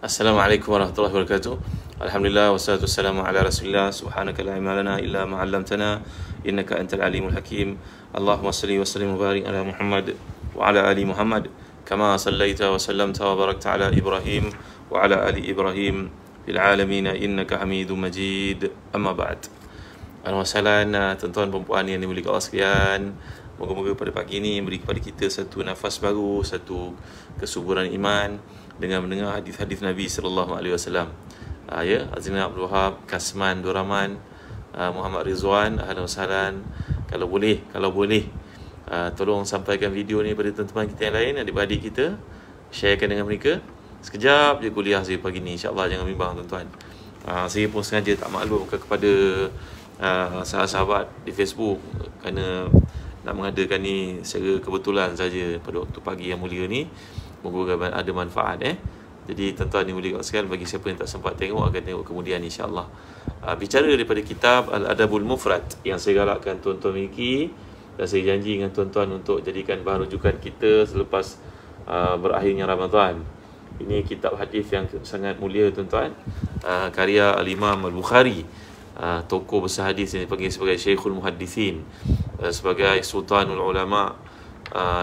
Assalamualaikum warahmatullahi wabarakatuh. Alhamdulillah wassalatu wassalamu ala Rasulillah. Subhanaka la ilma lana illa ma 'allamtana innaka antal alimul hakim. Allahumma shalli wa sallim wa barik ala Muhammad wa ala ali Muhammad kama sallaita wa sallamta wa barakta ala Ibrahim wa ala ali Ibrahim fil alamin innaka Hamidum Majid. Amma ba'd. Assalamualaikum tuan-tuan dan puan yang dimuliakan Allah sekalian. Moga-moga pada pagi ini beri kepada kita satu nafas baru, satu kesuburan iman dengan mendengar hadis-hadis Nabi sallallahu alaihi wasallam. Ya, Azina Abdul Wahab, Kasman Duraman, Muhammad Rizwan, ahlan wa sahlan. Kalau boleh tolong sampaikan video ni pada teman-teman kita yang lain, adik-beradik kita, sharekan dengan mereka. Sekejap je kuliah saya pagi ni, insya-Allah, jangan bimbang tuan-tuan. Saya pun sengaja tak maklumkan kepada sahabat-sahabat di Facebook kerana nak mengadakan ni secara kebetulan saja pada waktu pagi yang mulia ni. Moga ada manfaat. Jadi tuan-tuan ni mulia sekalian, bagi siapa yang tak sempat tengok akan tengok kemudian insya-Allah. Bicara daripada kitab Al-Adabul Mufrad yang saya galakkan tuan-tuan miliki, dan saya janji dengan tuan-tuan untuk jadikan bahan rujukan kita selepas berakhirnya Ramadan. Ini kitab hadis yang sangat mulia tuan-tuan, karya Al-Imam Al-Bukhari, tokoh besar hadis yang dipanggil sebagai Syekhul Muhaddithin, sebagai Sultanul Ulama,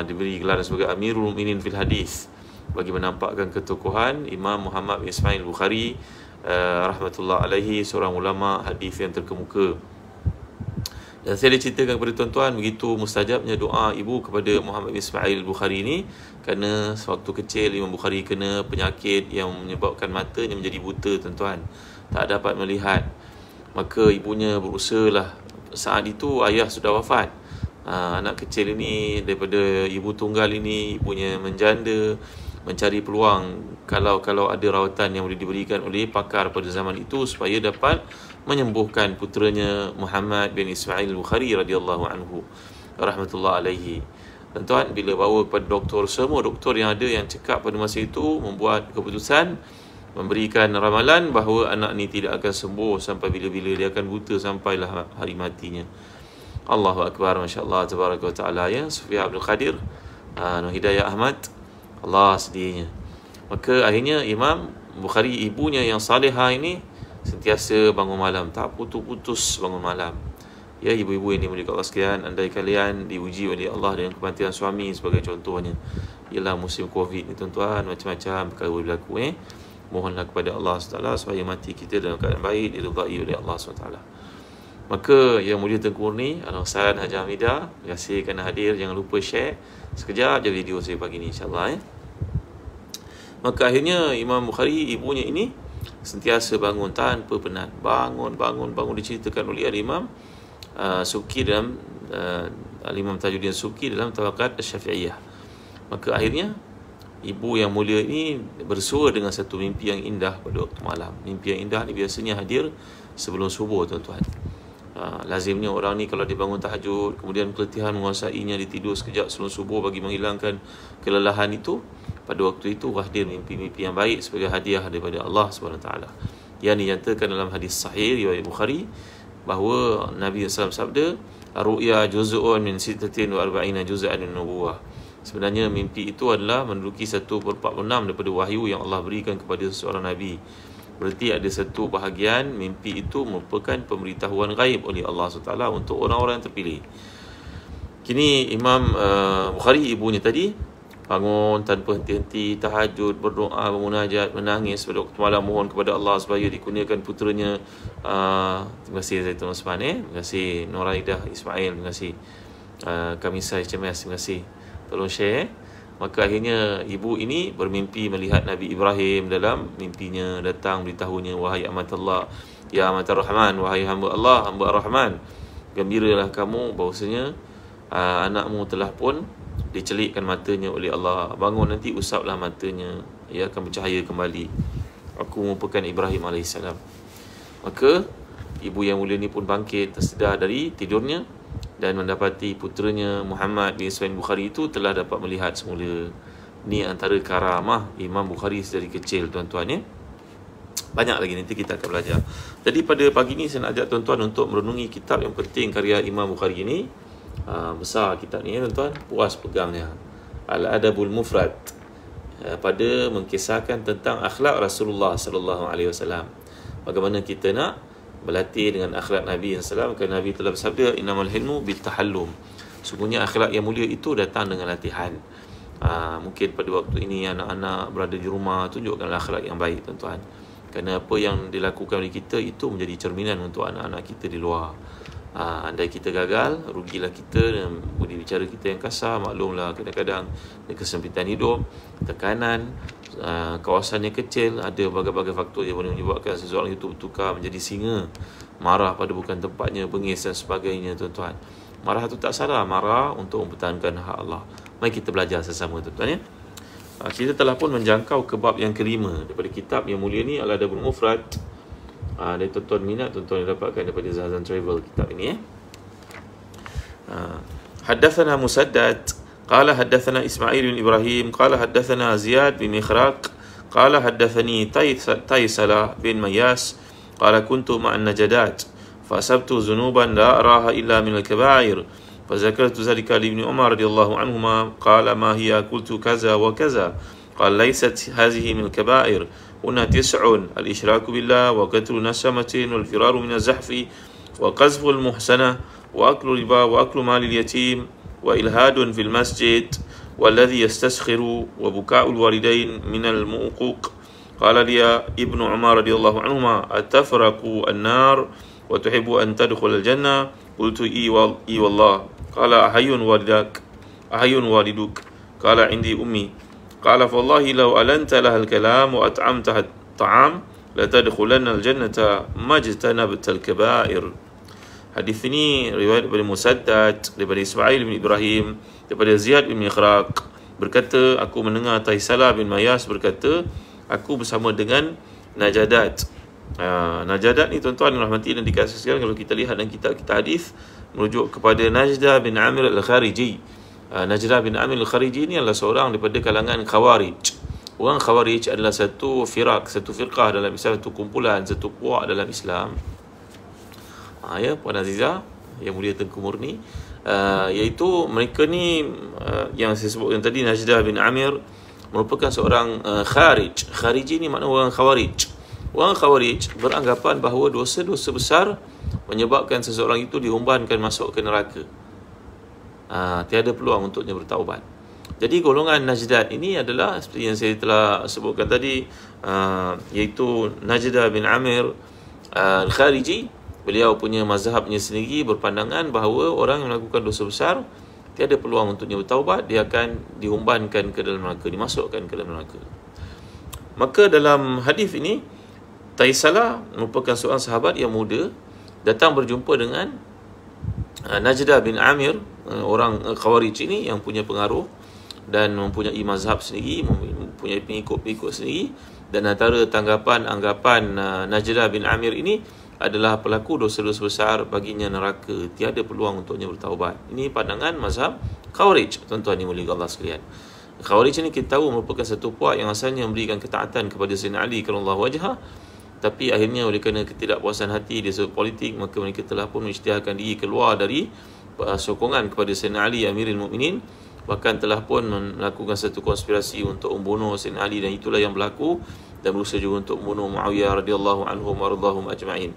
diberi gelar sebagai Amirul Mukminin fil Hadis, bagi menampakkan ketokohan Imam Muhammad bin Ismail Bukhari rahmatullah alaihi, seorang ulama hadis yang terkemuka. Dan saya ceritakan kepada tuan-tuan begitu mustajabnya doa ibu kepada Muhammad bin Ismail Bukhari ini, kerana sewaktu kecil Imam Bukhari kena penyakit yang menyebabkan matanya menjadi buta tuan-tuan, tak dapat melihat. Maka ibunya berusahalah. Saat itu ayah sudah wafat. Anak kecil ini daripada ibu tunggal ini, ibunya menjanda, mencari peluang kalau ada rawatan yang boleh diberikan oleh pakar pada zaman itu supaya dapat menyembuhkan puteranya Muhammad bin Ismail Bukhari radhiyallahu anhu rahmatullah alaihi. Tuan-tuan, bila bawa kepada doktor, semua doktor yang ada yang cekap pada masa itu membuat keputusan, memberikan ramalan bahawa anak ni tidak akan sembuh sampai bila-bila, dia akan buta sampailah hari matinya. Allahu Akbar, masya-Allah, tabaraka wa taala. Ya, Sufyan Abdul Qadir, Nur Hidayah Ahmad, Allah sedihnya. Maka akhirnya Imam Bukhari, ibunya yang salihah ini sentiasa bangun malam, tak putus-putus bangun malam. Ya, ibu-ibu yang dimuliakan Allah sekalian, andai kalian diuji oleh Allah dengan kematian suami sebagai contohnya, ialah musim Covid ni tuan-tuan, macam-macam perkara berlaku. Mohonlah kepada Allah SWT supaya mati kita dalam keadaan baik, diridai oleh Allah SWT. Maka yang mulia Tengku Murni, Al-Hasan Haji Hamidah, terima kasih kerana hadir. Jangan lupa share sekejap je video saya pagi ni, insya-Allah. Maka akhirnya Imam Bukhari, ibunya ini sentiasa bangun tanpa penat. Bangun diceritakan oleh Al-Imam Suki dalam Al-Imam Tajuddin Suki dalam Tabaqat Asy-Syafi'iyah. Maka akhirnya ibu yang mulia ini bersua dengan satu mimpi yang indah pada waktu malam. Mimpi yang indah ni biasanya hadir sebelum subuh tuan-tuan. Lazimnya orang ni kalau dibangun tahajud, kemudian keletihan menguasainya, ditidur sekejap sebelum subuh bagi menghilangkan kelelahan itu, pada waktu itu hadir mimpi-mimpi yang baik sebagai hadiah daripada Allah SWT. Yang dinyatakan dalam hadis sahih riwayat Bukhari bahawa Nabi SAW sabda, "Ar-ru'ya juz'un min 46 juz'an min nubuwah." Sebenarnya mimpi itu adalah menduduki 1/46 daripada wahyu yang Allah berikan kepada seseorang Nabi. Berarti ada satu bahagian mimpi itu merupakan pemberitahuan gaib oleh Allah SWT untuk orang-orang yang terpilih. Kini Imam Bukhari, ibunya tadi, bangun tanpa henti-henti, tahajud, berdoa, bermunajat, menangis pada waktu malam, mohon kepada Allah supaya dikurniakan puteranya. Terima kasih Zaitun Osman, terima kasih Nuraidah Ismail, terima kasih Kamisai Cemas, terima kasih. Tolong share. Maka akhirnya ibu ini bermimpi melihat Nabi Ibrahim. Dalam mimpinya datang beritahunya, "Wahai amat Allah, ya amat Ar-Rahman, wahai hamba Allah, hamba Ar-Rahman, gembiralah kamu bahawasanya anakmu telah pun dicelikkan matanya oleh Allah. Bangun nanti, usaplah matanya, ia akan bercahaya kembali. Aku merupakan Ibrahim AS." Maka ibu yang mulia ni pun bangkit, tersedar dari tidurnya, dan mendapati puteranya Muhammad bin Ismail Bukhari itu telah dapat melihat semula. Ni antara karamah Imam Bukhari dari kecil tuan-tuan. Banyak lagi nanti kita akan belajar. Jadi pada pagi ni saya nak ajak tuan-tuan untuk merenungi kitab yang penting karya Imam Bukhari ini. Besar kitab ni tuan-tuan, puas pegangnya. Al-Adabul Mufrad, pada mengkisahkan tentang akhlak Rasulullah sallallahu alaihi wasallam. Bagaimana kita nak berlatih dengan akhlak Nabi sallallahu alaihi wasallam, kerana Nabi telah bersabda innamal hilmu bitahallum. Sungguhnya akhlak yang mulia itu datang dengan latihan. Mungkin pada waktu ini anak-anak berada di rumah, tunjukkanlah akhlak yang baik tuan-tuan. Kerana apa yang dilakukan oleh kita itu menjadi cerminan untuk anak-anak kita di luar. Andai kita gagal, rugilah kita dan budi bicara kita yang kasar. Maklumlah kadang-kadang kesempitan hidup, tekanan, kawasan yang kecil, ada berbagai-bagai faktor yang boleh menyebabkan seseorang itu bertukar menjadi singa, marah pada bukan tempatnya, bengis dan sebagainya tuan-tuan. Marah itu tak salah, marah untuk mempertahankan hak Allah. Mari kita belajar sesama tuan-tuan ya. Kita telah pun menjangkau ke bab yang kelima daripada kitab yang mulia ni, Al-Adabul Mufrad. Dari tuan-tuan minat, tuan-tuan dapatkan daripada Zahzan Travel kitab ini ya. Haddathana Musaddad qala haddathana Ismail bin Ibrahim qala haddathana Ziyad bin Mikhraq qala haddathani Taysalah bin Mayas qala kuntu ma'an najadat fasabtu zunuban la araha illa min al-kaba'ir فذكرت ذلك لابن عمر رضي الله عنهما قال ما هي قلت كذا وكذا قال ليست هذه من الكبائر هنا 9 الإشراك بالله وقتل نسمة والفرار من الزحف وقذف المحسنة وأكل الربا وأكل مال اليتيم وإلهاد في المسجد والذي يستسخر وبكاء الوالدين من المؤقوق قال لي ابن عمر رضي الله عنهما أتفرق النار وتحب أن تدخل الجنة قلت إي والله قال أحي والدك قال عندي أمي قال فالله لو ألنت لها الكلام وأطعمتها الطعام لتدخلن الجنة ما اجتنبت الكبائر. Hadis ini riwayat daripada Musaddad, daripada Ismail bin Ibrahim, daripada Ziyad bin Mikhraq berkata, aku mendengar Taysalah bin Mayas berkata, aku bersama dengan Najadat. Najadat ni tuan-tuan rahmati dan dikasihkan, kalau kita lihat dalam kitab-kitab hadis merujuk kepada Najdah bin Amir al-Khariji. Najdah bin Amir al-Khariji ni adalah seorang daripada kalangan Khawarij. Orang Khawarij adalah satu firqah dalam Islam, satu kumpulan, satu puak dalam Islam. Ya, Puan Azizah yang mulia Tengku Murni, iaitu mereka ni yang saya sebutkan tadi, Najdah bin Amir merupakan seorang Kharij. Khariji ni makna orang Khawarij. Orang Khawarij beranggapan bahawa dosa-dosa besar menyebabkan seseorang itu diumbankan masuk ke neraka. Tiada peluang untuknya bertaubat. Jadi golongan Najdat ini adalah seperti yang saya telah sebutkan tadi, iaitu Najdah bin Amir al-Khariji. Beliau punya mazhabnya sendiri, berpandangan bahawa orang yang melakukan dosa besar tiada peluang untuknya bertaubat, dia akan diumbankan ke dalam neraka, dimasukkan ke dalam neraka. Maka dalam hadis ini, Taysalah merupakan seorang sahabat yang muda, datang berjumpa dengan Najdah bin Amir, orang Khawarij ini yang punya pengaruh dan mempunyai mazhab sendiri, mempunyai pengikut-pengikut sendiri. Dan antara anggapan Najdah bin Amir ini adalah pelaku dosa-dosa besar, baginya neraka, tiada peluang untuknya bertaubat. Ini pandangan mazhab Khawarij, tuan-tuan yang mulia Allah sekalian. Khawarij ini kita tahu merupakan satu puak yang asalnya memberikan ketaatan kepada Sayyidina Ali karramallahu wajhah, tapi akhirnya oleh kerana ketidakpuasan hati di sudut politik, maka mereka telah pun mengisytiharkan diri keluar dari sokongan kepada Sayyidina Ali Amirul Mukminin, bahkan telah pun melakukan satu konspirasi untuk membunuh Sayyidina Ali, dan itulah yang berlaku, dan berusaha juga untuk membunuh Muawiyah radhiyallahu anhum wa radhahum ajma'in.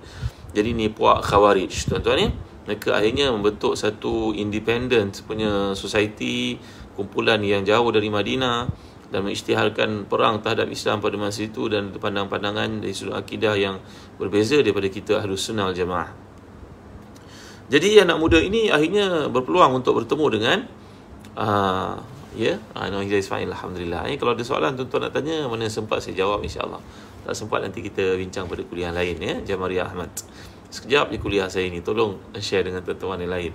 Jadi ni puak Khawarij tuan-tuan ya. Mereka akhirnya membentuk satu independent punya society, kumpulan yang jauh dari Madinah, dan mengisytiharkan perang terhadap Islam pada masa itu, dan pandangan-pandangan dari sudut akidah yang berbeza daripada kita Ahlus Sunnah wal Jamaah. Jadi anak muda ini akhirnya berpeluang untuk bertemu dengan alhamdulillah. Kalau ada soalan tuan-tuan nak tanya, mana sempat saya jawab insya-Allah. Tak sempat nanti kita bincang pada kuliah lain ya, Jamaria Ahmad. Sekejap je kuliah saya ini, tolong share dengan teman-teman yang lain.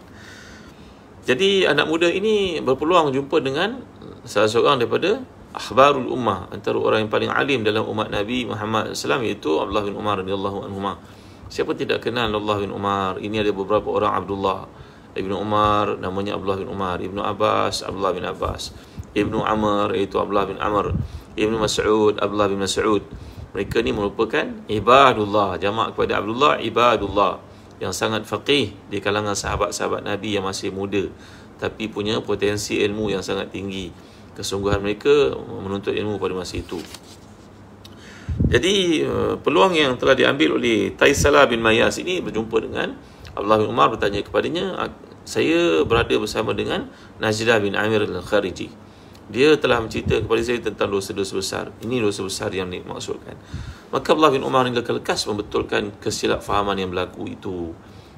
Jadi anak muda ini berpeluang jumpa dengan salah seorang daripada Ahbarul Ummah, antara orang yang paling alim dalam umat Nabi Muhammad SAW, iaitu Abdullah bin Umar radhiyallahu anhuma. Siapa tidak kenal Abdullah bin Umar? Ini ada beberapa orang Abdullah. Ibnu Umar namanya Abdullah bin Umar, Ibnu Abbas Abdullah bin Abbas, Ibnu Amr iaitu Abdullah bin Amr, Ibnu Mas'ud Abdullah bin Mas'ud. Mereka ni merupakan ibadullah, jamak kepada Abdullah, ibadullah, yang sangat faqih di kalangan sahabat-sahabat Nabi yang masih muda, tapi punya potensi ilmu yang sangat tinggi. kesungguhan mereka menuntut ilmu pada masa itu. Jadi peluang yang telah diambil oleh Taisalah bin Mayas ini berjumpa dengan Abdullah bin Umar, bertanya kepadanya, saya berada bersama dengan Najdah bin Amir al-Khariji. Dia telah mencerita kepada saya tentang dosa-dosa besar. Ini dosa besar yang dimaksudkan. Maka Abdullah bin Umar lekas membetulkan kesilapfahaman yang berlaku itu.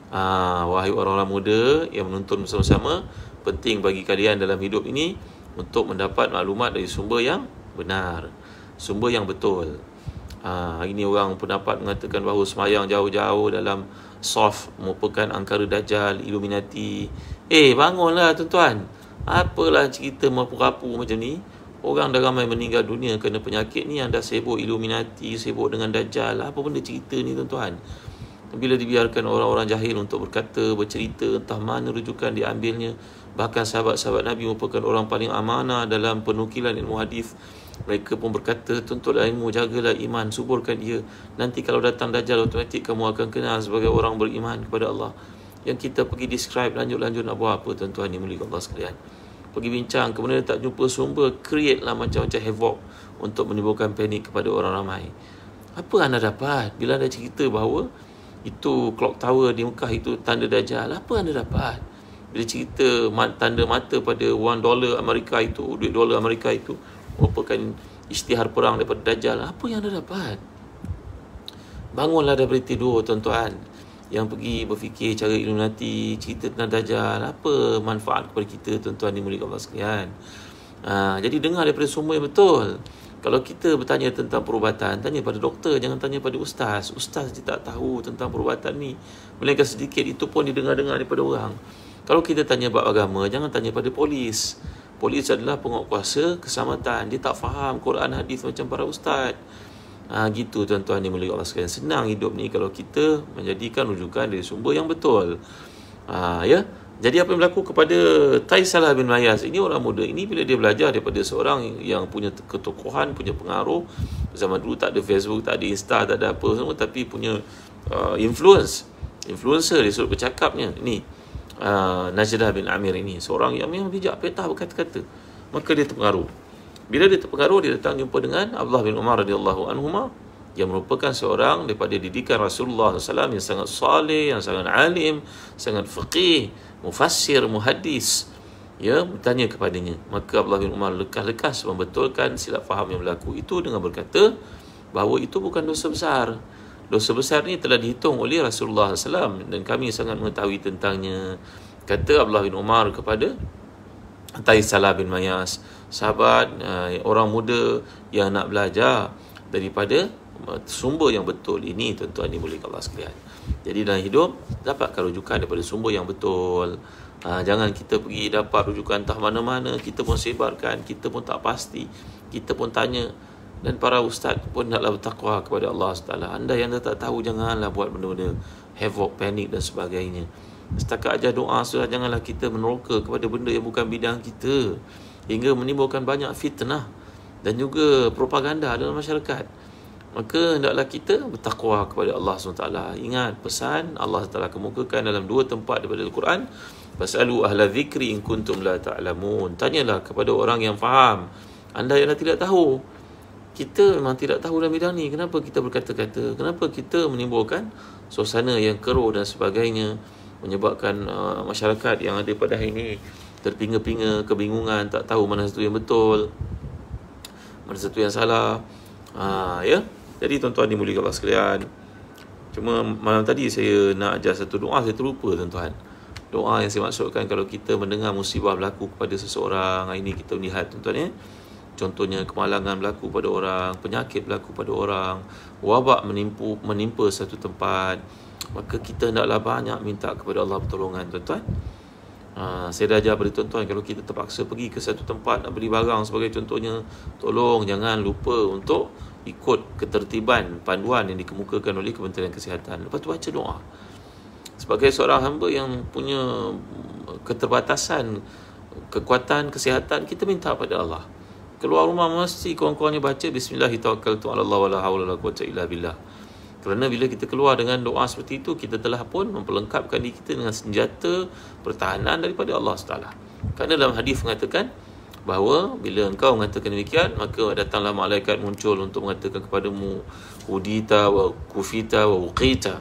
Wahai orang-orang muda yang menuntun bersama-sama, penting bagi kalian dalam hidup ini untuk mendapat maklumat dari sumber yang benar, sumber yang betul. Hari ini orang pendapat mengatakan bahawa semayang jauh-jauh dalam soft merupakan angkara Dajjal, Illuminati. Bangunlah tuan-tuan. Apalah cerita merapu-rapu macam ni? Orang dah ramai meninggal dunia kerana penyakit ni, anda sibuk Illuminati, sibuk dengan Dajjal. Apa benda cerita ni tuan-tuan? Bila dibiarkan orang-orang jahil untuk berkata, bercerita, entah mana rujukan diambilnya. Bahkan sahabat-sahabat Nabi merupakan orang paling amanah dalam penukilan ilmu hadis. Mereka pun berkata, tuntutlah ilmu, jagalah iman, suburkan ia. Nanti kalau datang Dajjal, otomatik kamu akan kenal sebagai orang beriman kepada Allah. Yang kita pergi describe lanjut-lanjut nak buat apa tuan-tuan ni, mulia Allah sekalian. Pergi bincang, kemudian tak jumpa sumber, create lah macam-macam havoc untuk menimbulkan panik kepada orang ramai. Apa anda dapat bila anda cerita bahawa itu clock tower di Mekah itu tanda Dajjal? Apa anda dapat bila cerita tanda mata pada $1 Amerika itu, duit dolar Amerika itu merupakan isytihar perang daripada Dajjal? Apa yang anda dapat? Bangunlah daripada tidur tuan-tuan, yang pergi berfikir cara Illuminati, cerita tentang Dajjal. Apa manfaat kepada kita tuan-tuan ni, mulia Allah sekalian? Jadi dengar daripada sumber yang betul. Kalau kita bertanya tentang perubatan, tanya pada doktor, jangan tanya pada ustaz. Ustaz dia tak tahu tentang perubatan ni, melainkan sedikit itu pun didengar-dengar daripada orang. Kalau kita tanya bab agama, jangan tanya pada polis. Polis adalah penguatkuasa keselamatan, dia tak faham Quran hadis macam para ustaz. Gitu tuan-tuan ni, mulia Allah sekalian. Senang hidup ni kalau kita menjadikan rujukan dari sumber yang betul. Ya. Jadi apa yang berlaku kepada Taisalah bin Mayas ini, orang muda ini, bila dia belajar daripada seorang yang punya ketokohan, punya pengaruh. Zaman dulu tak ada Facebook, tak ada Insta, tak ada apa semua, tapi punya influencer, dia suruh bercakapnya. Ini Najdah bin Amir ini, seorang yang memang bijak, petah berkata-kata. Maka dia terpengaruh. Bila dia terpengaruh, dia datang jumpa dengan Abdullah bin Umar radhiyallahu anhuma, yang merupakan seorang daripada didikan Rasulullah SAW yang sangat saleh, yang sangat alim, sangat faqih, mufassir, muhaddis. Ya, bertanya kepadanya. Maka Abdullah bin Umar lekas-lekas membetulkan silap faham yang berlaku itu dengan berkata bahawa itu bukan dosa besar. Dosa besar ni telah dihitung oleh Rasulullah SAW dan kami sangat mengetahui tentangnya. Kata Abdullah bin Umar kepada Taisalah bin Mayas, sahabat, orang muda yang nak belajar daripada sumber yang betul ini, tuan-tuan ni, boleh Allah sekalian. Jadi dalam hidup dapatkan rujukan daripada sumber yang betul. Jangan kita pergi dapat rujukan entah mana-mana, kita pun sebarkan, kita pun tak pasti, kita pun tanya. Dan para ustaz pun naklah bertakwa kepada Allah SWT. Anda yang tak tahu, janganlah buat benda-benda havoc, panik dan sebagainya. Setakat ajar doa sudah, janganlah kita meneroka kepada benda yang bukan bidang kita, hingga menimbulkan banyak fitnah dan juga propaganda dalam masyarakat. Maka hendaklah kita bertakwa kepada Allah SWT. Ingat pesan Allah SWT kemukakan dalam 2 tempat daripada Al-Quran. Fas'alu ahla dzikri in kuntum la ta'lamun. Tanyalah kepada orang yang faham, anda yang tidak tahu. Kita memang tidak tahu dalam bidang ni. Kenapa kita berkata-kata? Kenapa kita menimbulkan suasana yang keruh dan sebagainya, menyebabkan masyarakat yang ada pada hari ini terpinga-pinga, kebingungan, tak tahu mana satu yang betul, mana satu yang salah. Ya. Jadi tuan-tuan dimuliakan Allah sekalian, cuma malam tadi saya nak ajar satu doa, saya terlupa tuan-tuan. Doa yang saya maksudkan kalau kita mendengar musibah berlaku kepada seseorang. Hari ini kita melihat tuan-tuan ya, contohnya kemalangan berlaku pada orang, penyakit berlaku pada orang, wabak menimpa satu tempat, maka kita hendaklah banyak minta kepada Allah pertolongan tuan-tuan. Saya dah ajar pada tuan-tuan, kalau kita terpaksa pergi ke satu tempat nak beli barang sebagai contohnya, tolong jangan lupa untuk ikut ketertiban panduan yang dikemukakan oleh Kementerian Kesihatan. Lepas tu baca doa. Sebagai seorang hamba yang punya keterbatasan kekuatan kesihatan, kita minta pada Allah. Keluar rumah mesti kurang-kurangnya baca Bismillahirrahmanirrahim, wala haula wala quwwata illa billah. Kerana bila kita keluar dengan doa seperti itu, kita telah pun memperlengkapkan diri kita dengan senjata pertahanan daripada Allah SWT. Kerana dalam hadis mengatakan, bahawa bila engkau mengatakan demikian, maka datanglah malaikat muncul untuk mengatakan kepadamu, hudita wa kufita wa uqita,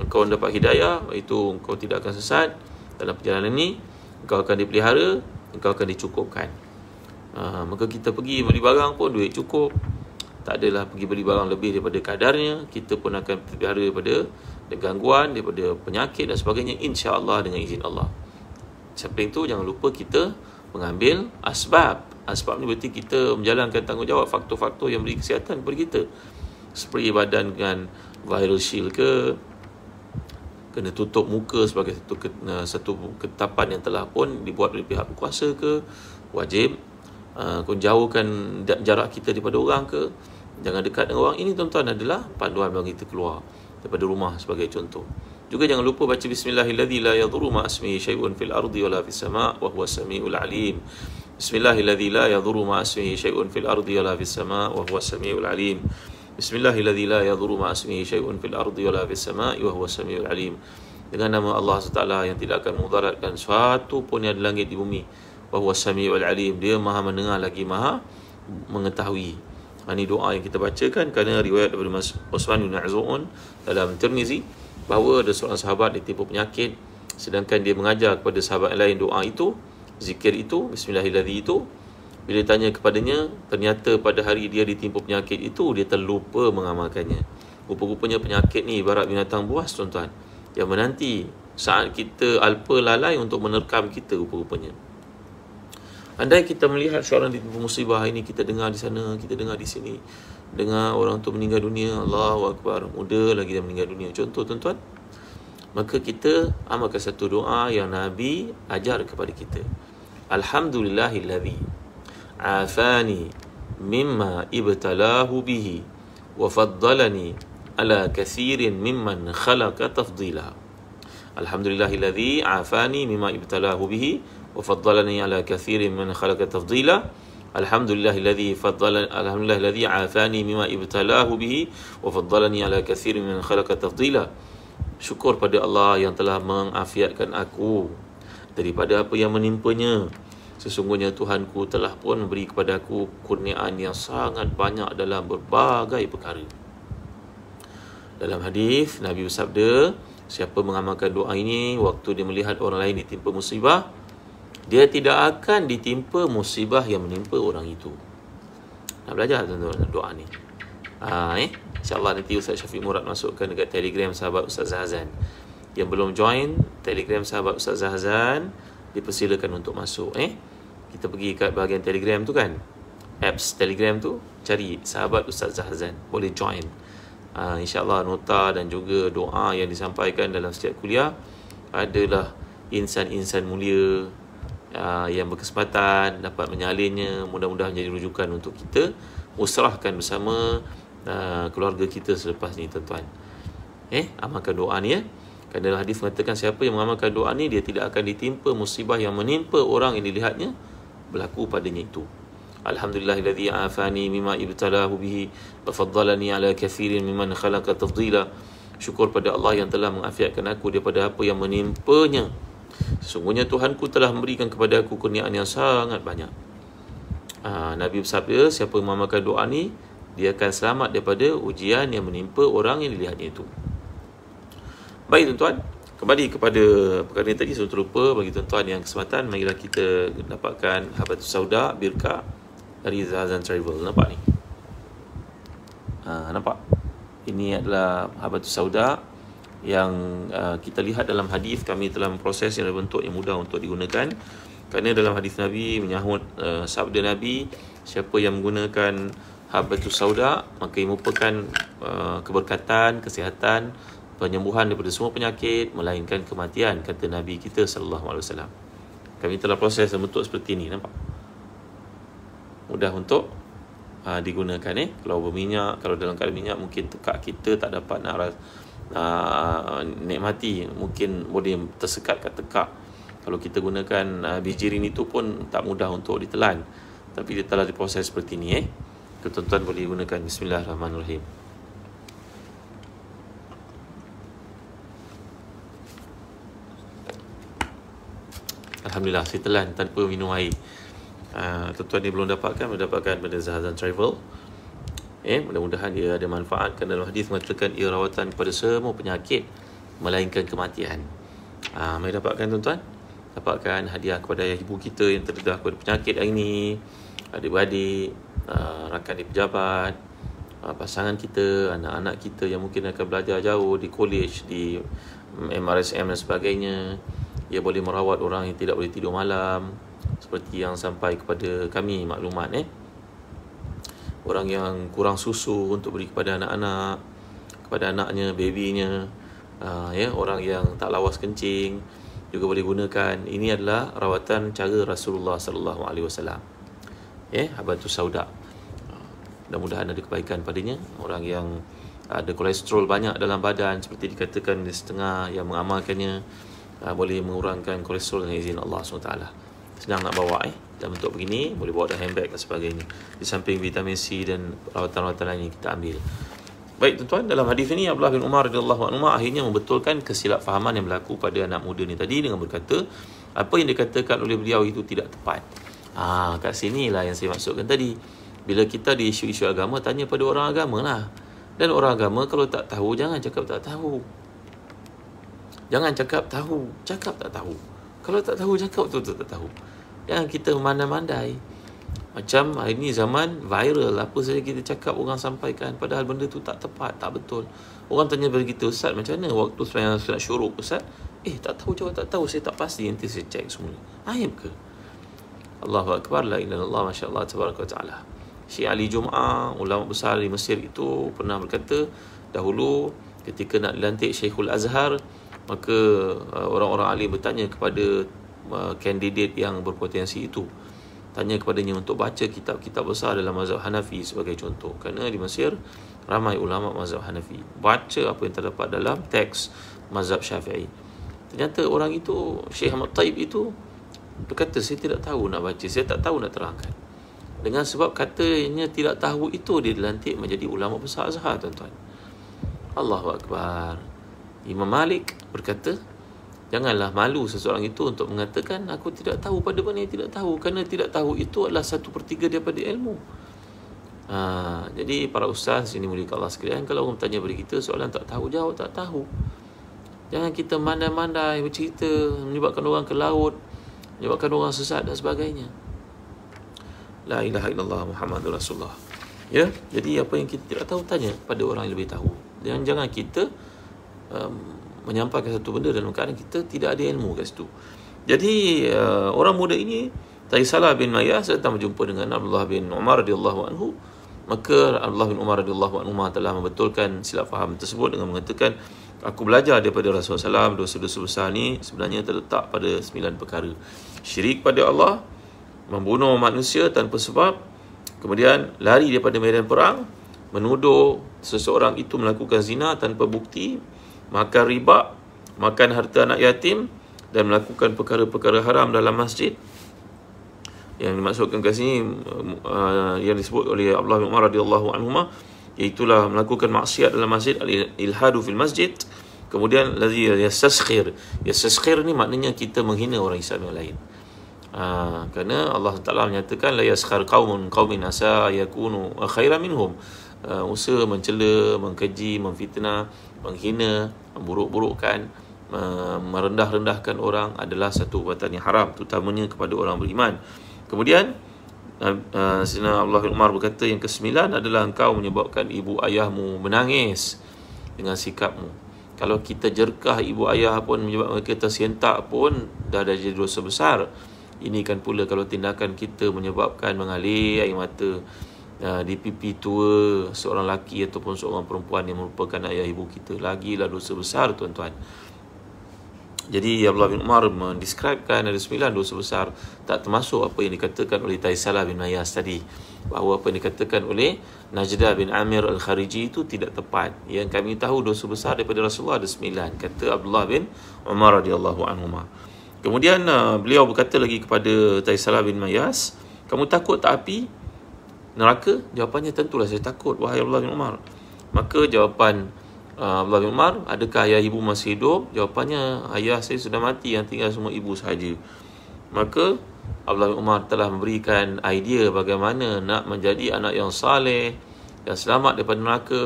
engkau dapat hidayah, iaitu engkau tidak akan sesat dalam perjalanan ini, engkau akan dipelihara, engkau akan dicukupkan. Maka kita pergi beli barang pun duit cukup, tak adalah pergi beli barang lebih daripada kadarnya, kita pun akan terpelihara daripada gangguan, daripada penyakit dan sebagainya, insya-Allah dengan izin Allah. Samping tu jangan lupa kita mengambil asbab. Asbab ni berarti kita menjalankan tanggungjawab faktor-faktor yang beri kesihatan kepada kita, seperti badan dengan viral shield ke, kena tutup muka sebagai satu ketetapan yang telah pun dibuat oleh pihak berkuasa ke, wajib jauhkan jarak kita daripada orang ke, jangan dekat dengan orang. Ini tuan-tuan adalah panduan bagi kita keluar daripada rumah sebagai contoh. Juga jangan lupa baca bismillahilladzi la yadhurru ma ismihi syai'un fil ardi wala fis sama' wa huwas samiul alim. Bismillahilladzi la yadhurru ma ismihi syai'un fil ardi wala fis sama' wa huwas samiul alim. Bismillahilladzi la yadhurru ma ismihi syai'un fil ardi wala fis sama' wa huwas samiul alim. Dengan nama Allah SWT yang tidak akan mudaratkan sesuatu pun yang di langit di bumi. Wa huwas samiul alim, dia Maha mendengar lagi Maha mengetahui. Ini doa yang kita bacakan kerana riwayat daripada Utsman bin Maz'un dalam Tirmizi bahawa ada seorang sahabat ditimpa penyakit, sedangkan dia mengajar kepada sahabat lain doa itu, zikir itu, bismillahirrahmanirrahim itu. Bila tanya kepadanya, ternyata pada hari dia ditimpa penyakit itu, dia terlupa mengamalkannya. Rupa-rupanya penyakit ni ibarat binatang buas, tuan-tuan, yang menanti saat kita alpa lalai untuk menerkam kita rupa-rupanya. Andai kita melihat seorang ditimpa musibah ini, kita dengar di sana, kita dengar di sini, dengar orang tu meninggal dunia, Allahu Akbar, muda lagi dia meninggal dunia, contoh tuan-tuan, maka kita amalkan satu doa yang Nabi ajar kepada kita. Alhamdulillahilladzi afani mimma ibtalahu bihi wa faddalani ala kathirin mimman khalaqa tafdila. Alhamdulillahilladzi afani mimma ibtalahu bihi wa faddalani ala kathirin mimman khalaqa tafdila. Alhamdulillahilladzi afani mimma ibtalahu bihi wa faddalani ala kathirin mimman khalaqa tafdila. Syukur pada Allah yang telah mengafiatkan aku daripada apa yang menimpanya. Sesungguhnya Tuhanku telah pun memberi kepada aku kurniaan yang sangat banyak dalam berbagai perkara. Dalam hadis Nabi bersabda, siapa mengamalkan doa ini waktu dia melihat orang lain ditimpa musibah, dia tidak akan ditimpa musibah yang menimpa orang itu. Nak belajar tuan-tuan doa ni. InsyaAllah nanti Ustaz Syafiq Murad masukkan dekat Telegram sahabat Ustaz Zahazan. Yang belum join Telegram sahabat Ustaz Zahazan, dipersilakan untuk masuk. Kita pergi kat bahagian Telegram tu kan, apps Telegram tu, cari sahabat Ustaz Zahazan, boleh join. InsyaAllah nota dan juga doa yang disampaikan dalam setiap kuliah adalah insan-insan mulia yang berkesempatan dapat menyalinnya. Mudah-mudahan menjadi rujukan untuk kita musrahkan bersama keluarga kita selepas ni, tuan-tuan. Amalkan doa ni kerana hadis mengatakan siapa yang mengamalkan doa ni, dia tidak akan ditimpa musibah yang menimpa orang yang dilihatnya berlaku padanya itu. Alhamdulillahilladzi afani mimma ibtalahu bihi wa faddalani ala kathirin mimman khalaqa tafdila. Syukur pada Allah yang telah mengafiatkan aku daripada apa yang menimpanya. Sesungguhnya Tuhanku telah memberikan kepada aku kurniaan yang sangat banyak. Nabi bersabda, siapa yang mengamalkan doa ni, dia akan selamat daripada ujian yang menimpa orang yang dilihatnya itu. Baik tuan-tuan, kembali kepada perkara ini tadi, saya terlupa bagi tuan-tuan yang kesempatan, marilah kita dapatkan Habatus Sauda Birka dari Zahazan Travel. Nampak ni? Nampak? Ini adalah Habatus Sauda yang kita lihat dalam hadis. Kami telah memproses yang bentuk yang mudah untuk digunakan, kerana dalam hadis Nabi menyahut sabda Nabi, siapa yang menggunakan Habatus Sauda maka ia merupakan keberkatan, kesihatan, penyembuhan daripada semua penyakit melainkan kematian, kata Nabi kita sallallahu alaihi wasallam. Kami telah proses dalam bentuk seperti ini, nampak? Mudah untuk digunakan. Kalau berminyak, kalau dalam keadaan minyak mungkin tekak kita tak dapat nak nikmati, mungkin boleh tersekat kat tekak. Kalau kita gunakan bijirin itu pun tak mudah untuk ditelan, tapi dia telah diproses seperti ini. Tuan-tuan boleh gunakan. Bismillahirrahmanirrahim. Alhamdulillah, saya telan tanpa minum air. Tuan-tuan ni belum mendapatkan benda Zahazan Travel, mudah-mudahan dia ada manfaat, kerana dalam hadis mengatakan ia rawatan kepada semua penyakit melainkan kematian. Mari dapatkan tuan-tuan, dapatkan hadiah kepada ayah ibu kita yang terdedah kepada penyakit hari ini, adik-beradik, rakan di pejabat, pasangan kita, anak-anak kita yang mungkin akan belajar jauh di college, di MRSM dan sebagainya. Ia boleh merawat orang yang tidak boleh tidur malam, seperti yang sampai kepada kami maklumat, orang yang kurang susu untuk beri kepada anak-anak, kepada anaknya, babynya, orang yang tak lawas kencing juga boleh gunakan. Ini adalah rawatan cara Rasulullah sallallahu alaihi wasallam. Habatus sauda. Mudah-mudahan ada kebaikan padanya. Orang yang ada kolesterol banyak dalam badan, seperti dikatakan di setengah yang mengamalkannya, boleh mengurangkan kolesterol dengan izin Allah SWT. Senang nak bawa dalam bentuk begini, boleh bawa dalam handbag dan sebagainya. Di samping vitamin C dan rawatan-rawatan lain yang kita ambil. Baik tuan-tuan, dalam hadis ini Abdullah bin Umar radhiyallahu anhu akhirnya membetulkan kesilapfahaman yang berlaku pada anak muda ni tadi dengan berkata apa yang dikatakan oleh beliau itu tidak tepat. Kat sinilah yang saya maksudkan tadi. Bila kita di isu-isu agama, tanya pada orang agama lah. Dan orang agama kalau tak tahu, jangan cakap tak tahu. Jangan cakap tahu, cakap tak tahu. Kalau tak tahu, cakap betul-betul tak tahu. Jangan kita memandai-mandai. Macam hari ni zaman viral, apa saja kita cakap orang sampaikan, padahal benda tu tak tepat, tak betul. Orang tanya pada kita, Ustaz macam mana waktu saya nak syuruk, Ustaz? Tak tahu, jawab tak tahu, saya tak pasti, nanti saya cek semula. Aib ke? Allahu Akbar, la ilaha illallah, masya-Allah, tabaraka wa ta'ala. Syekh Ali Jum'ah, ulama besar di Mesir itu pernah berkata, dahulu ketika nak dilantik Syekhul Azhar, maka orang-orang alim bertanya kepada kandidat yang berpotensi itu, tanya kepadanya untuk baca kitab-kitab besar dalam mazhab Hanafi sebagai contoh, kerana di Mesir ramai ulama mazhab Hanafi. Baca apa yang terdapat dalam teks mazhab Syafi'i. Ternyata orang itu, Syekh Ahmad Taib itu berkata, saya tidak tahu nak baca, saya tak tahu nak terangkan. Dengan sebab katanya tidak tahu itu, dia dilantik menjadi ulama besar Azhar, tuan-tuan. Allahu Akbar. Imam Malik berkata, janganlah malu seseorang itu untuk mengatakan aku tidak tahu pada benda yang tidak tahu, kerana tidak tahu itu adalah 1/3 daripada ilmu. Jadi para ustaz ini mulia Allah sekalian, kalau orang tanya kepada kita soalan tak tahu, jawab tak tahu. Jangan kita mandai-mandai bercerita menyebabkan orang ke laut, menyebabkan orang sesat dan sebagainya. La ilaha illallah Muhammadur Rasulullah. Jadi apa yang kita tidak tahu, tanya pada orang yang lebih tahu. Dan jangan kita menyampaikan satu benda dalam keadaan kita tidak ada ilmu kat situ. Jadi orang muda ini, Taisalah bin Mayas, datang berjumpa dengan Abdullah bin Umar radhiyallahu anhu. Maka Abdullah bin Umar radhiyallahu anhu telah membetulkan silap faham tersebut dengan mengatakan, aku belajar daripada Rasulullah SAW, dosa-dosa besar ni sebenarnya terletak pada 9 perkara. Syirik pada Allah, membunuh manusia tanpa sebab, kemudian lari daripada medan perang, menuduh seseorang itu melakukan zina tanpa bukti, makan riba, makan harta anak yatim, dan melakukan perkara-perkara haram dalam masjid. Yang dimaksudkan kat sini yang disebut oleh Abdullah bin Umar radhiyallahu anhuma, iaitulah melakukan maksiat dalam masjid, al-ilhadu fil masjid. Kemudian lazi yastaskhir. Yastaskhir ni maknanya kita menghina orang Islam yang lain. Kerana Allah Taala menyatakan la yaskhar qaumun qaumin asa yakunu khairan minhum. Usaha mencela, mengkeji, memfitnah, menghina, memburuk-burukkan, merendah-rendahkan orang adalah satu perbuatan yang haram, terutamanya kepada orang beriman. Kemudian Sayyidina Abdullah bin Umar berkata, yang ke-9 adalah engkau menyebabkan ibu ayahmu menangis dengan sikapmu. Kalau kita jerkah ibu ayah pun, menyebabkan mereka tersentak pun, dah ada jadi dosa besar. Ini kan pula kalau tindakan kita menyebabkan mengalir air mata di pipi tua seorang lelaki ataupun seorang perempuan yang merupakan ayah ibu kita, lagilah dosa besar, tuan-tuan. Jadi Abdullah bin Umar mendeskripkan ada 9 dosa besar, tak termasuk apa yang dikatakan oleh Taisalah bin Mayas tadi, bahawa apa yang dikatakan oleh Najdah bin Amir Al-Khariji itu tidak tepat. Yang kami tahu dosa besar daripada Rasulullah ada 9, kata Abdullah bin Umar radhiyallahu anhuma. Kemudian beliau berkata lagi kepada Taisalah bin Mayas, kamu takut tak api neraka? Jawapannya, tentulah saya takut, wahai Abdullah bin Umar. Maka jawapan Abdullah bin Umar, adakah ayah ibu masih hidup? Jawapannya, ayah saya sudah mati, yang tinggal semua ibu sahaja. Maka Abdullah bin Umar telah memberikan idea bagaimana nak menjadi anak yang saleh dan selamat daripada neraka.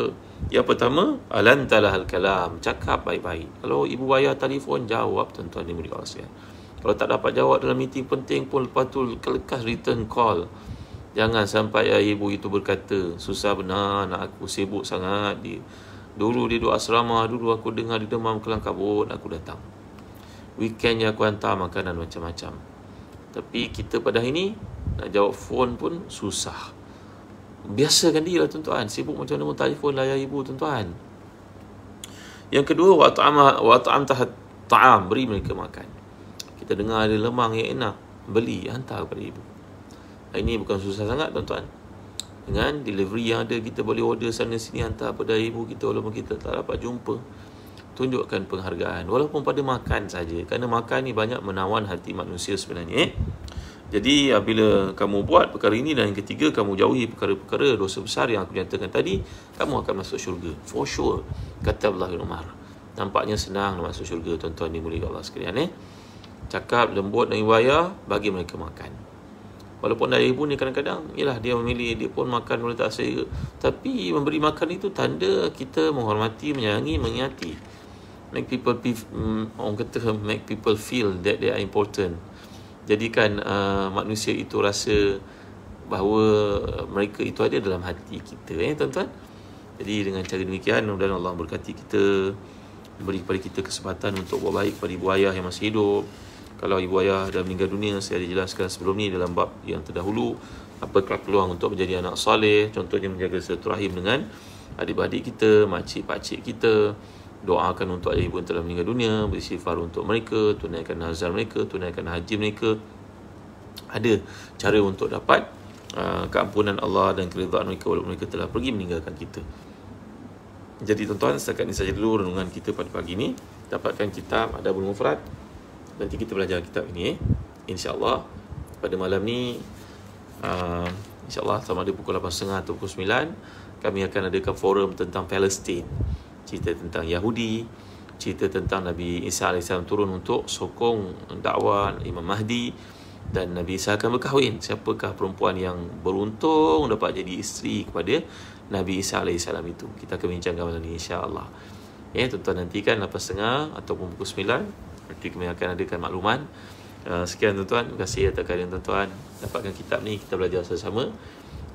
Yang pertama, alantalahal kalam, cakap baik-baik. Kalau ibu ayah telefon, jawab, tuan-tuan dan puan-puan sekalian. Kalau tak dapat jawab dalam meeting penting pun, lepas tu lekas return call. Jangan sampai ibu itu berkata, susah benar, nak aku sibuk sangat. Dulu dia duduk asrama, dulu aku dengar dia demam kelang kabut, aku datang. Weekendnya aku hantar makanan macam-macam. Tapi kita pada hari ni, nak jawab phone pun susah. Biasakan diri lah tuan-tuan. Sibuk macam mana pun telefon layan ibu tuan-tuan. Yang kedua, wat'am tahat ta'am, beri mereka makan. Kita dengar ada lemang yang enak, beli, hantar kepada ibu. Ini bukan susah sangat tuan-tuan. Dengan delivery yang ada, kita boleh order sana sini, hantar pada ibu kita walaupun kita tak dapat jumpa. Tunjukkan penghargaan walaupun pada makan saja, kerana makan ni banyak menawan hati manusia sebenarnya. Jadi apabila kamu buat perkara ini, dan yang ketiga, kamu jauhi perkara-perkara dosa besar yang aku nyatakan tadi, kamu akan masuk syurga for sure, kata Abdullah bin Umar. Nampaknya senang nak masuk syurga tuan-tuan dimuliakan Allah sekalian. Cakap lembut dan iwayah, bagi mereka makan. Walaupun dari ibu ni kadang-kadang ialah dia memilih, dia pun makan boleh tak selera, tapi memberi makan itu tanda kita menghormati, menyayangi, mengingati. Make people feel that they are important. Jadikan manusia itu rasa bahawa mereka itu ada dalam hati kita, tuan-tuan. Jadi dengan cara demikian, mudah-mudahan Allah berkati kita, beri kepada kita kesempatan untuk buat baik kepada ibu ayah yang masih hidup. Kalau ibu ayah dah meninggal dunia, saya ada jelaskan sebelum ni dalam bab yang terdahulu, apakah peluang untuk menjadi anak soleh. Contohnya menjaga silaturahim dengan adik-adik kita, makcik, pakcik kita. Doakan untuk ayah ibu yang telah meninggal dunia, beristighfar untuk mereka, tunaikan nazar mereka, tunaikan haji mereka. Ada cara untuk dapat keampunan Allah dan keridhaan mereka walaupun mereka telah pergi meninggalkan kita. Jadi tuan-tuan, setakat ini saja dulu renungan kita pada pagi ini. Dapatkan kitab Adabul Mufrad. Nanti kita belajar kitab ini, InsyaAllah pada malam ni, InsyaAllah sama ada pukul 8.30 atau pukul 9, kami akan adakan forum tentang Palestin. Cerita tentang Yahudi, cerita tentang Nabi Isa AS turun untuk sokong dakwah Imam Mahdi, dan Nabi Isa akan berkahwin. Siapakah perempuan yang beruntung dapat jadi isteri kepada Nabi Isa AS itu? Kita akan bincangkan malam ini, insyaAllah. Tuan-tuan nantikan 8.30 ataupun pukul 9. Nanti kami akan adakan makluman. Sekian tuan-tuan, terima kasih atas kehadiran tuan-tuan. Dapatkan kitab ni, kita belajar sama-sama.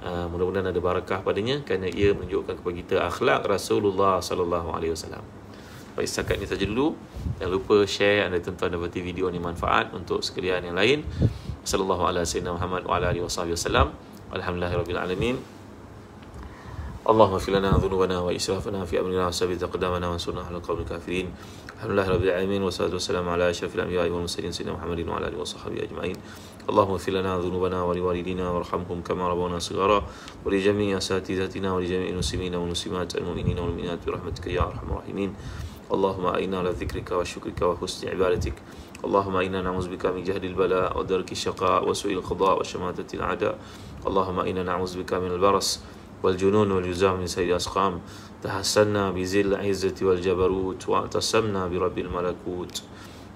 Mudah-mudahan ada barakah padanya, kerana ia menunjukkan kepada kita akhlak Rasulullah sallallahu alaihi wasallam. Baik, setakat ini saja dulu. Jangan lupa share, anda tuan-tuan dapati video ni manfaat untuk sekalian yang lain. Sallallahu ala sayyidina Muhammad wa ala alihi wasallam. Alhamdulillahirabbil alamin. Allahumma fir lana dhunubana wa israfana fi amrina wa sabbit aqdamana wa ansurna 'alal qawmil kafirin. Alhamdulillahirabbil alamin, wassalatu wassalamu ala asyrafil anbiya'i wal mursalin sayyidina Muhammadin wa ala alihi washabbihi ajma'in. Allahumma fir lana dhunubana wa liwalidina warhamhum kama rabbawna shighara wa li jami'i asatizatina wa li jami'il muslimina wal muslimat wal mu'minina wal mu'minat bi rahmatika ya arhamar rahimin. Allahumma a'inna ala dhikrika wa syukrika wa husni ibadatik. Allahumma inna na'udzubika min jahdil bala wa darki syaqa wa su'il qada wa shamatatil a'da. Allahumma inna na'udzubika min al-baras والجنون والجزام من سيد الأسقام. تحسنا بذي العزة والجبروت واعتصمنا برب الملكوت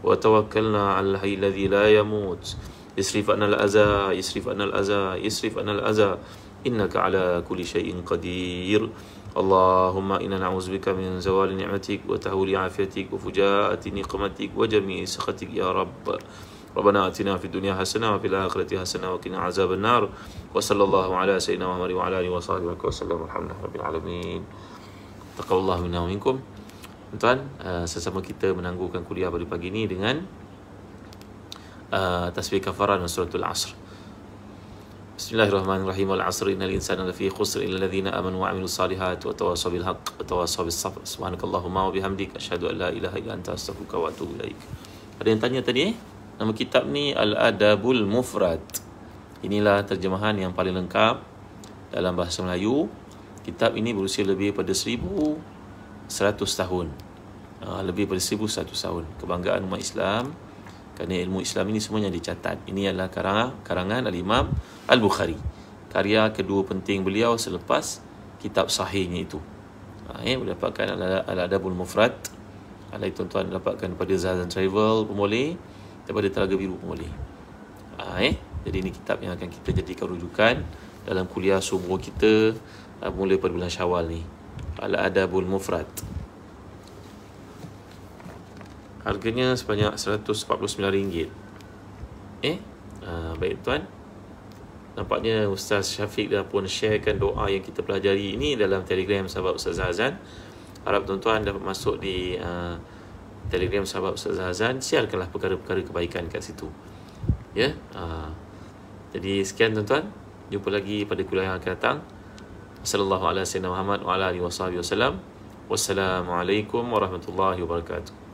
وتوكلنا على الحي الذي لا يموت. يصرف عنا الأذى، يصرف عنا الأذى، يصرف عنا الأذى، إنك على كل شيء قدير. اللهم إنا نعوذ بك من زوال نعمتك وتهول عافيتك وفجاءة نقمتك وجميع سخطك يا رب. ربنا آتنا في الدنيا حسنة وفي الآخرة حسنة وقنا عذاب النار. وصلى الله على سيدنا محمد وعلى آله وصحبه وسلم. الحمد لله رب العالمين. Taqabbalallahu minna wa minkum. Tuan, sesama kita menangguhkan kuliah pada pagi ini dengan tasbih kafarah dan suratul Asr. Bismillahirrahmanirrahim. Wal 'asri innal insana lafi khusr illa alladhina amanu wa 'amilus salihati wa tawassaw bil haqq wa tawassaw bis sabr. Subhanakallahumma wa bihamdika asyhadu an la ilaha illa anta astaghfiruka wa atubu ilaik. Ada yang tanya tadi, nama kitab ni Al-Adabul Mufrad. Inilah terjemahan yang paling lengkap dalam bahasa Melayu. Kitab ini berusia lebih pada 1100 tahun. Lebih pada 1100 tahun. Kebanggaan umat Islam, kerana ilmu Islam ini semuanya dicatat. Ini adalah karangan Al-Imam Al-Bukhari. Karya kedua penting beliau selepas kitab sahihnya itu. Boleh dapatkan Al-Adabul Mufrad. Tuan-tuan dapatkan pada Zahzan Travel pun boleh, daripada Telaga Biru pun boleh. Jadi ini kitab yang akan kita jadikan rujukan dalam kuliah subuh kita mula pada bulan Syawal ni, Al-Adabul Mufrad. Harganya sebanyak RM149. Baik tuan, nampaknya Ustaz Syafiq dah pun sharekan doa yang kita pelajari ini dalam Telegram sahabat Ustaz Azan. Harap tuan-tuan dapat masuk di Telegram sahabat Ustaz Azan, siarkanlah perkara-perkara kebaikan kat situ. Ya. Jadi sekian tuan-tuan, jumpa lagi pada kuliah yang akan datang. Sallallahu alaihi wasallam Muhammad wa ala alihi wasallam. Wassalamualaikum warahmatullahi wabarakatuh.